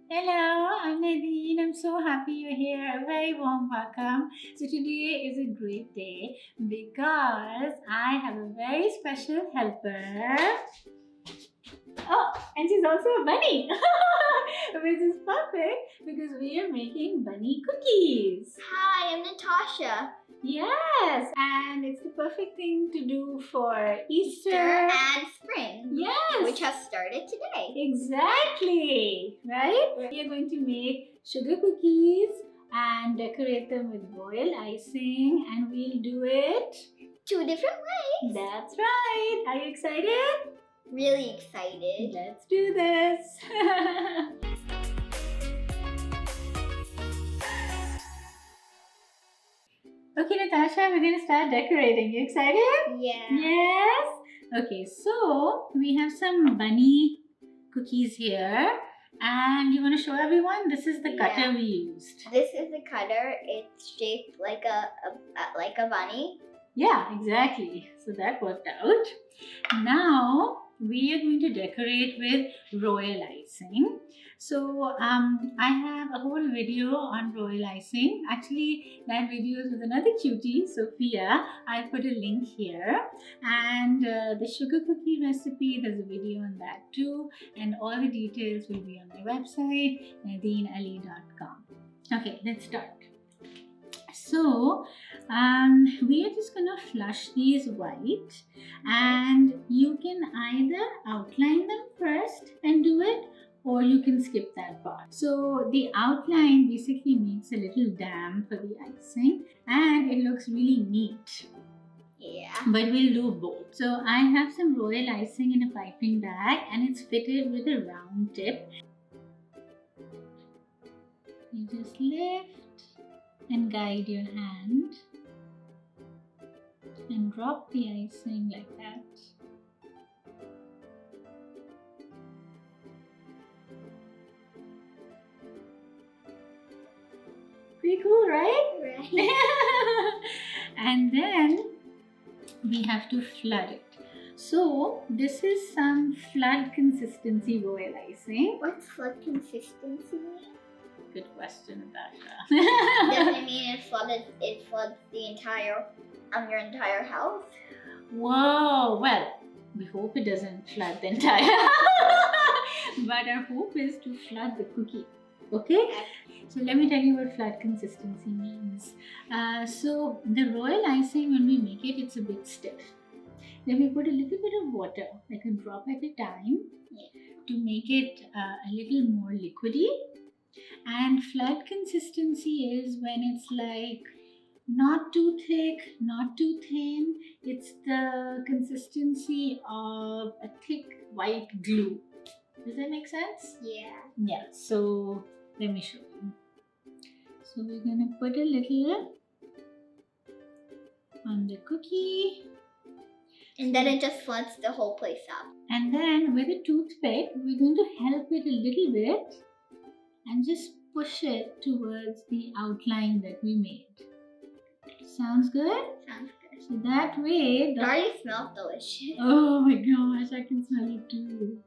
Hello, I'm Nadine. I'm so happy you're here. A very warm welcome. So, today is a great day because I have a very special helper. Oh, and she's also a bunny, which is perfect because we are making bunny cookies. Hi, I'm Natasha. Yes, and it's the perfect thing to do for Easter. And spring. Yes. Which has started today. Exactly, right? We are going to make sugar cookies and decorate them with royal icing, and we'll do it 2 different ways. That's right. Are you excited? Really excited. Let's do this. Okay, Natasha, we're going to start decorating. You excited? Yeah. Yes. Okay, so we have some bunny cookies here. And you want to show everyone? This is the cutter we used. This is the cutter. It's shaped like a bunny. Yeah, exactly. So that worked out. Now we are going to decorate with royal icing. So I have a whole video on royal icing. Actually, that video is with another cutie, Sophia. I'll put a link here. And the sugar cookie recipe, there's a video on that too. And all the details will be on my website, nadineali.com. Okay, let's start. So we are just gonna flush these white, and you can either outline them first and do it, or you can skip that part. So the outline basically makes a little dam for the icing and it looks really neat. Yeah. But we'll do both. So I have some royal icing in a piping bag and it's fitted with a round tip. You just lift and guide your hand and drop the icing like that. Pretty cool, right? Right. And then we have to flood it. So this is some flood consistency royal icing. What's flood consistency mean? Good question, Natasha. Does it mean it floods the entire your entire house? Whoa, well, we hope it doesn't flood the entire but our hope is to flood the cookie. Okay? So let me tell you what flood consistency means. So the royal icing, when we make it, it's a bit stiff. Then we put a little bit of water, like a drop at a time, to make it a little more liquidy. And flood consistency is when it's like not too thick, not too thin. It's the consistency of a thick white glue. Does that make sense? Yeah. Yeah, so let me show you. So we're going to put a little on the cookie. And then it just floods the whole place up. And then with a toothpick, we're going to help it a little bit and just push it towards the outline that we made. Sounds good? Sounds good. So that way... It already smells delicious. Oh my gosh, I can smell it too.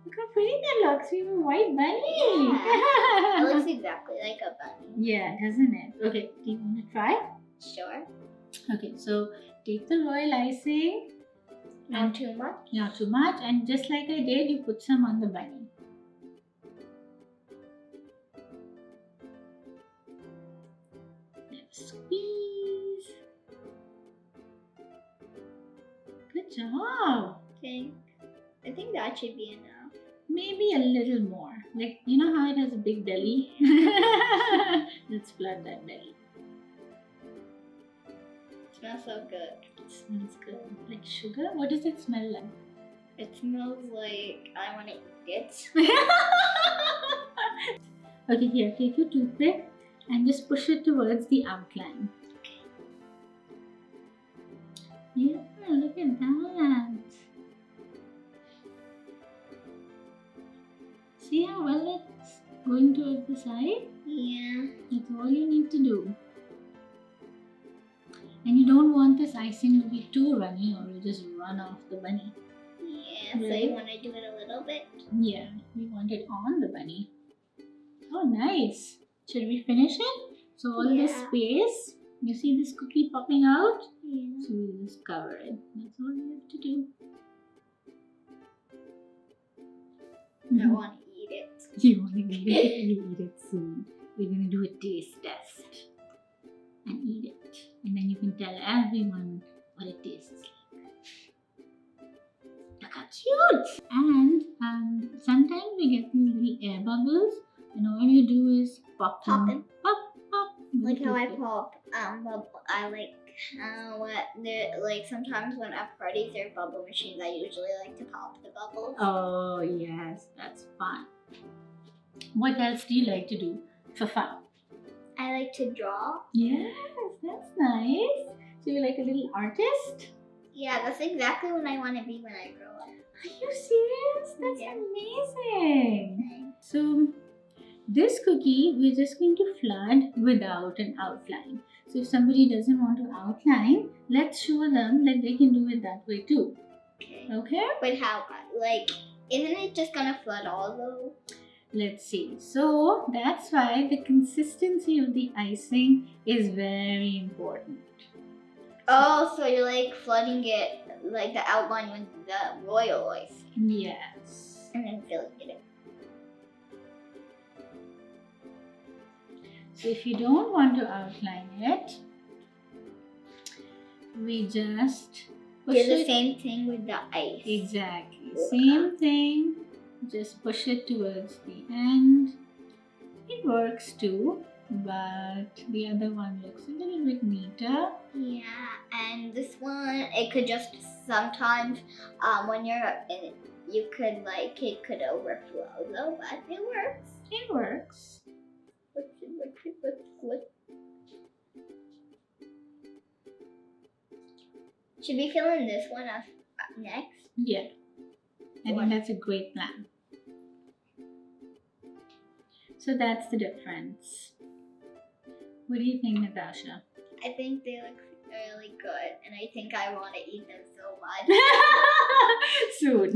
Look how pretty that looks. We have a white bunny. Yeah. It looks exactly like a bunny. Yeah, doesn't it? Okay, do you want to try? Sure. Okay, so take the royal icing. Not too much? Not too much. And just like I did, you put some on the bunny. Squeeze. Good job. I think that should be enough. Maybe a little more. Like, you know how it has a big belly? Let's flood that belly. It smells so good. It smells good. Like sugar? What does it smell like? It smells like I want to eat it. Okay, here, take your toothpick and just push it towards the outline. Yeah, look at that. See how well it's going towards the side? Yeah. That's all you need to do. And you don't want this icing to be too runny or you'll just run off the bunny. Yeah. So you want to do it a little bit? Yeah, we want it on the bunny. Oh, nice. Should we finish it? So all this Yeah. space, you see this cookie popping out? Yeah. So we'll just cover it. That's all we have to do. I want to eat it. You want to eat it? You eat it soon. We're going to do a taste test and eat it. And then you can tell everyone what it tastes like. Look how cute! And sometimes we get these little air bubbles, and all you do is pop them. Pop them. Pop, pop. Like how I pop bubble. I like what they're like sometimes when at parties there are bubble machines. I usually like to pop the bubbles. Oh yes, that's fun. What else do you like to do for fun? I like to draw. Yes, that's nice. So you're like a little artist? Yeah, that's exactly what I want to be when I grow up. Are you serious? That's Yeah. amazing. So this cookie we're just going to flood without an outline. So if somebody doesn't want to outline, let's show them that they can do it that way too. Okay. Okay? But how? Like, isn't it just gonna flood all though? Let's see. So that's why the consistency of the icing is very important. Oh, so you're like flooding it, like the outline with the royal icing, Yes. and then filling it. So if you don't want to outline it, we just push Do the it. same thing with the ice. Exactly. Same thing. Just push it towards the end. It works too, but the other one looks a little bit neater. Yeah, and this one, it could just sometimes, when you're in it, you could like, it could overflow though, but it works. It works. What? Should we fill in this one up next? Yeah. I think that's a great plan. So that's the difference. What do you think, Natasha? I think they look really good, and I think I want to eat them so much.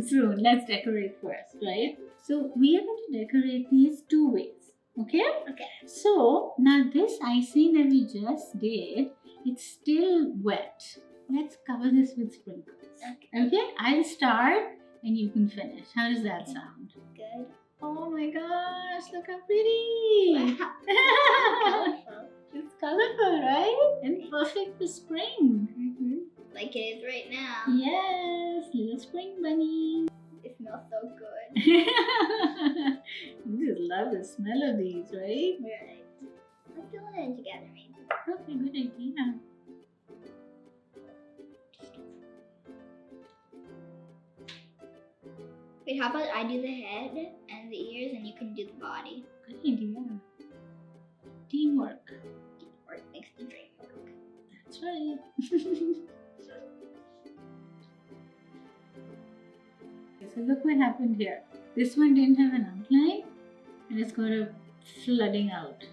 Soon. Let's decorate first, right? So we are going to decorate these two ways. Okay? Okay. So now this icing that we just did, it's still wet. Let's cover this with sprinkles. Okay? I'll start and you can finish. How does that sound? Good. Oh my gosh, look how pretty! Colorful. It's colorful, right? And perfect for spring. Like it is right now. Yes, little spring bunny. It smells so good. You just love the smell of these, right? Right. Let's do it together, maybe. Okay, good idea. Wait, how about I do the head and the ears, and you can do the body? Good idea. Teamwork. Teamwork makes the dream work. That's right. So look what happened here. This one didn't have an outline and it's got a flooding out.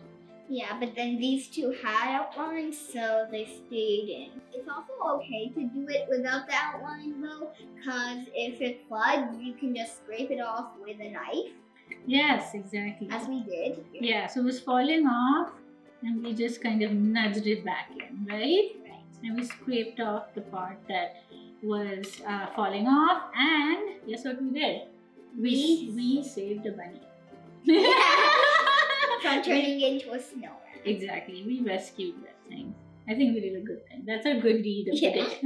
Yeah, but then these two had outlines, so they stayed in. It's also okay to do it without the outline though, because if it floods, you can just scrape it off with a knife, Yes, exactly. as we did. Yeah, so it was falling off and we just kind of nudged it back in, right? Right. And we scraped off the part that was falling off, and guess what we did? We saved the bunny. From turning into a snowman. Exactly, we rescued that thing. I think we did a good thing. That's a good deed of the Yeah. day.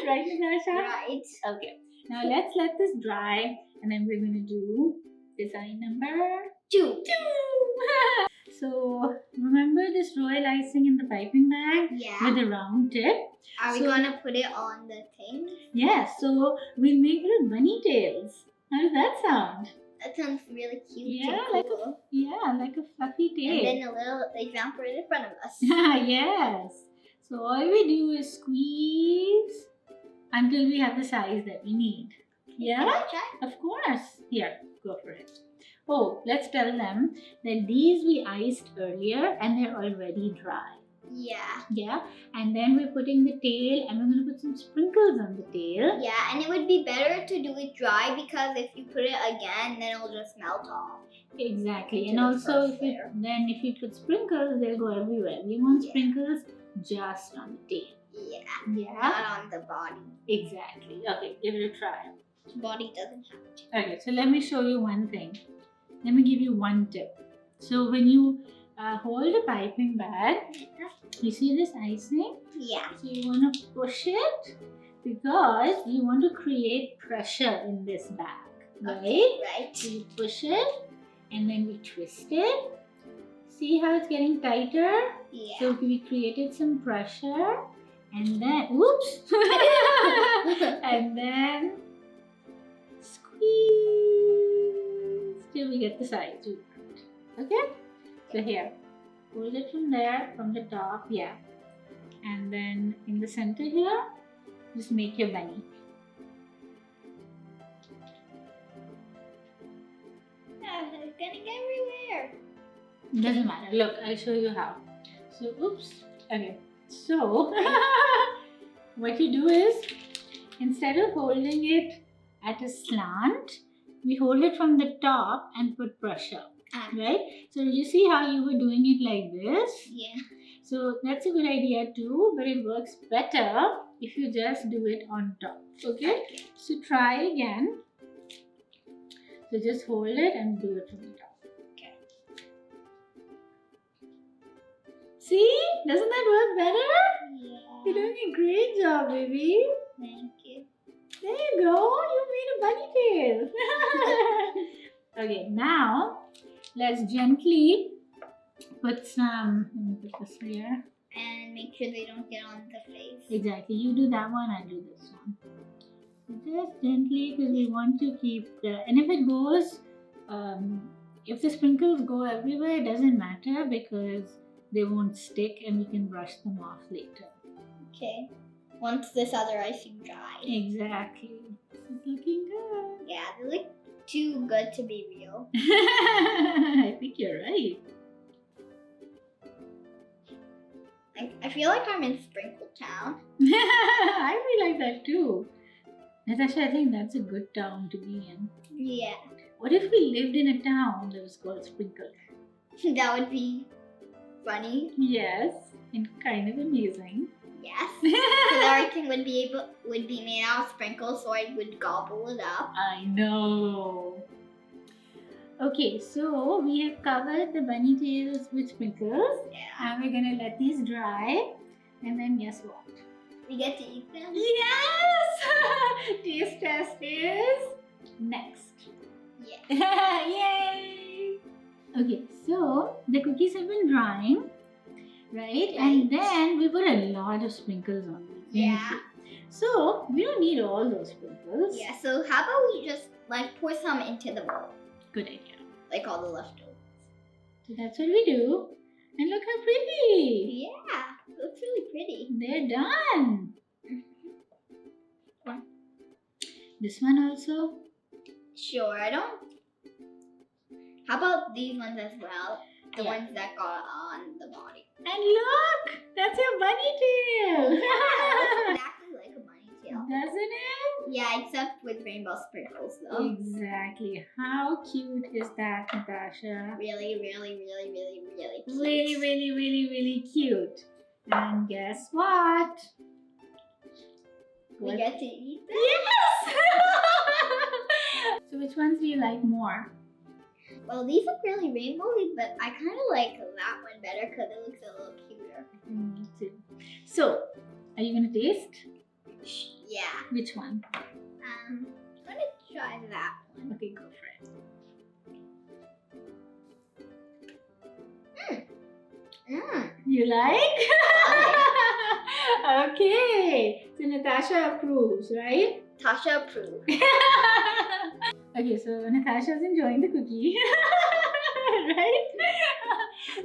Right, Natasha? Right. Okay. Now let's let this dry, and then we're going to do design number 2. 2. So remember this royal icing in the piping bag Yeah. with a round tip? Are we So- gonna put it on the thing? Yes. So we'll make little bunny tails. How does that sound? That sounds really cute. Yeah, and like cool. like a fluffy tail. And then a little example right in front of us. Yes. So all we do is squeeze until we have the size that we need. Can Yeah, I try? of course. Here, go for it. Oh, let's tell them that these we iced earlier and they're already dry. Yeah. Yeah, and then we're putting the tail, and we're going to put some sprinkles on the tail. Yeah, and it would be better to do it dry because if you put it again, then it'll just melt off. Exactly, Into and the also first layer. if you put sprinkles, they'll go everywhere. We want Yeah. sprinkles just on the tail. Yeah. Yeah, Not on the body. exactly. Okay, give it a try. Body doesn't have to. Okay, so let me show you one thing. Let me give you one tip. So when you hold a piping bag, you see this icing? Yeah. So you want to push it because you want to create pressure in this bag, right? Okay, right. So you push it and then we twist it. See how it's getting tighter? Yeah. So we created some pressure and then, whoops! And then squeeze till we get the size we want. Okay? So here, hold it from there, from the top, yeah. And then in the center here, just make your bunny. It's getting everywhere. Doesn't matter. Look, I'll show you how. So, oops. Okay. So, what you do is, instead of holding it at a slant, we hold it from the top and put pressure. Right? So, you see how you were doing it like this? Yeah. So, that's a good idea too, but it works better if you just do it on top. Okay? So, try again. So, just hold it and do it from the top. Okay. See? Doesn't that work better? Yeah. You're doing a great job, baby. Thank you. There you go. You made a bunny tail. Okay, now let's gently put some. Let me put this here. And make sure they don't get on the face. Exactly. You do that one, I'll do this one. Just gently because we want to keep the. And if it goes, if the sprinkles go everywhere, it doesn't matter because they won't stick and we can brush them off later. Okay. Once this other icing dries. Exactly. It's looking good. Yeah, they look too good to be real. I think you're right. I feel like I'm in Sprinkle Town. I feel like that too. Natasha, I think that's a good town to be in. Yeah. What if we lived in a town that was called Sprinkle? That would be funny. Yes, and kind of amazing. Yes. Because everything would be made out of sprinkles, so I would gobble it up. I know. Okay, so we have covered the bunny tails with sprinkles. Yeah. And we're gonna let these dry. And then guess what? We get to eat them. Yes! Taste test is next. Yeah. Yay! Okay, so the cookies have been drying, right? And then we put a lot of sprinkles on these. Yeah. So we don't need all those sprinkles. Yeah, so how about we just pour some into the bowl? Good idea. Like all the leftovers. So that's what we do. And look how pretty. Yeah, looks really pretty. They're done. This one also. Sure, I don't. How about these ones as well? The Yeah. ones that got on the body. And look, that's your bunny tail. Yeah, looks exactly like a bunny tail. Doesn't it? Yeah, except with rainbow sprinkles though. Exactly. How cute is that, Natasha? Really, really, really, really, really cute. Really, really, really, really cute. And guess what? We get to eat them? Yes! So which ones do you like more? Well, these look really rainbowy, but I kind of like that one better because it looks a little cuter. Me too. So, are you going to taste? Yeah. Which one? I'm gonna try that one. Okay, go for it. You like? Okay. So Natasha approves, right? Tasha approved. Okay, so Natasha's enjoying the cookie. Right?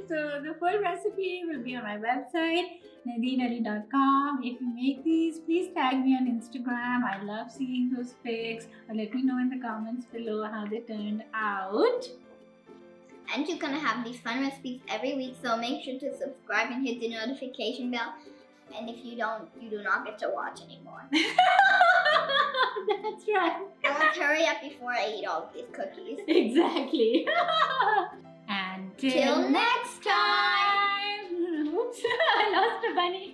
So the full recipe will be on my website, nadineali.com. If you make these, please tag me on Instagram. I love seeing those pics. Or let me know in the comments below how they turned out. And you're gonna have these fun recipes every week, so make sure to subscribe and hit the notification bell. And if you don't, you do not get to watch anymore. That's right. I must hurry up before I eat all of these cookies. Exactly. And till Till next time! Oops, I lost a bunny.